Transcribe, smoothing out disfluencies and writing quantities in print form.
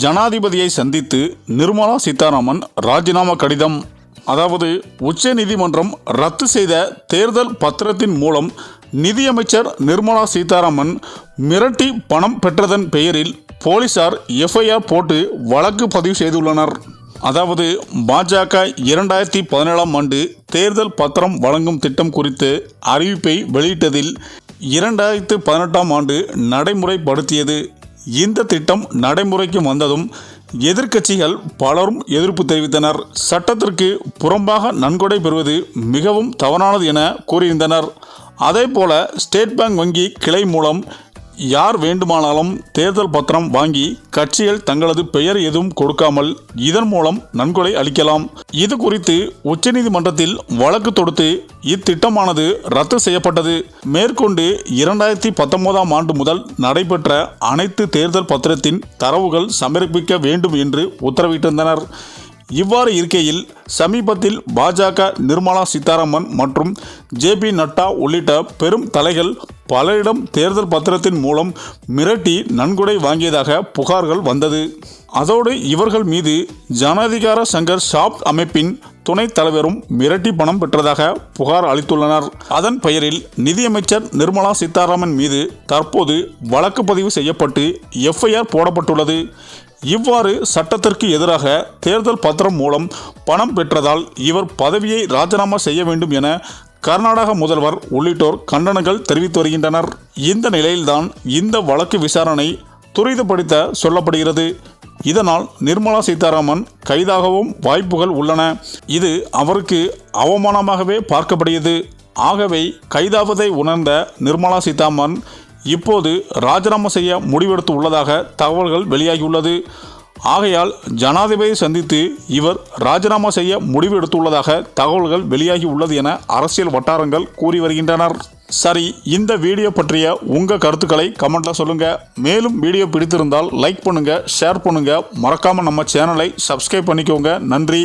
ஜனாதிபதியை சந்தித்து நிர்மலா சீதாராமன் ராஜினாமா கடிதம். அதாவது உச்சநீதிமன்றம் ரத்து செய்த தேர்தல் பத்திரத்தின் மூலம் நிதியமைச்சர் நிர்மலா சீதாராமன் மிரட்டி பணம் பெற்றதன் பெயரில் போலீசார் எஃப்ஐஆர் போட்டு வழக்கு பதிவு செய்துள்ளனர். அதாவது பாஜக 2017ஆம் ஆண்டு தேர்தல் பத்திரம் வழங்கும் திட்டம் குறித்து அறிவிப்பை வெளியிட்டதில் 2018ஆம் ஆண்டு நடைமுறைப்படுத்தியது. இந்த திட்டம் நடைமுறைக்கு வந்ததும் எதிர்க்கட்சிகள் பலரும் எதிர்ப்பு தெரிவித்தனர். சட்டத்திற்கு புறம்பாக நன்கொடை பெறுவது மிகவும் தவறானது என கூறியிருந்தனர். அதேபோல ஸ்டேட் பேங்க் வங்கி கிளை மூலம் யார் வேண்டுமானாலும் தேர்தல் பத்திரம் வாங்கி கட்சிகள் தங்களது பெயர் எதுவும் கொடுக்காமல் இதன் மூலம் நன்கொடை அளிக்கலாம். இது குறித்து உச்சநீதிமன்றத்தில் வழக்கு தொடுத்து இத்திட்டமானது ரத்து செய்யப்பட்டது. மேற்கொண்டு 2019ஆம் ஆண்டு முதல் நடைபெற்ற அனைத்து தேர்தல் பத்திரத்தின் தரவுகள் சமர்ப்பிக்க வேண்டும் என்று உத்தரவிட்டிருந்தனர். இவ்வாறு இருக்கையில் சமீபத்தில் பாஜக நிர்மலா சீதாராமன் மற்றும் ஜே.பி. நட்டா உள்ளிட்ட பெரும் தலைகள் பலரிடம் தேர்தல் பத்திரத்தின் மூலம் மிரட்டி நன்கொடை வாங்கியதாக புகார்கள் வந்தது. அதோடு இவர்கள் மீது ஜனாதிகார சங்கர் ஷாப் அமைப்பின் துணைத் தலைவரும் மிரட்டி பணம் பெற்றதாக புகார் அளித்துள்ளனர். அதன் பெயரில் நிதியமைச்சர் நிர்மலா சீதாராமன் மீது தற்போது வழக்கு பதிவு செய்யப்பட்டு எஃப்ஐஆர் போடப்பட்டுள்ளது. இவ்வாறு சட்டத்திற்கு எதிராக தேர்தல் பத்திரம் மூலம் பணம் பெற்றதால் இவர் பதவியை ராஜினாமா செய்ய வேண்டும் என கர்நாடக முதல்வர் உள்ளிட்டோர் கண்டனங்கள் தெரிவித்து வருகின்றனர். இந்த நிலையில்தான் இந்த வழக்கு விசாரணை துரிதப்படுத்த சொல்லப்படுகிறது. இதனால் நிர்மலா சீதாராமன் கைதாகவும் வாய்ப்புகள் உள்ளன. இது அவருக்கு அவமானமாகவே பார்க்கப்படுகிறது. ஆகவே கைதாவதை உணர்ந்த நிர்மலா சீதாராமன் இப்போது ராஜினாமா செய்ய முடிவெடுத்து உள்ளதாக தகவல்கள் வெளியாகியுள்ளது. ஆகையால் ஜனாதிபதியை சந்தித்து இவர் ராஜினாமா செய்ய முடிவு எடுத்துள்ளதாக தகவல்கள் வெளியாகி உள்ளது என அரசியல் வட்டாரங்கள் கூறி வருகின்றனர். சரி, இந்த வீடியோ பற்றிய உங்கள் கருத்துக்களை கமெண்ட்ல சொல்லுங்க. மேலும் வீடியோ பிடித்திருந்தால் லைக் பண்ணுங்க, ஷேர் பண்ணுங்க, மறக்காம நம்ம சேனலை சப்ஸ்கிரைப் பண்ணிக்கோங்க. நன்றி.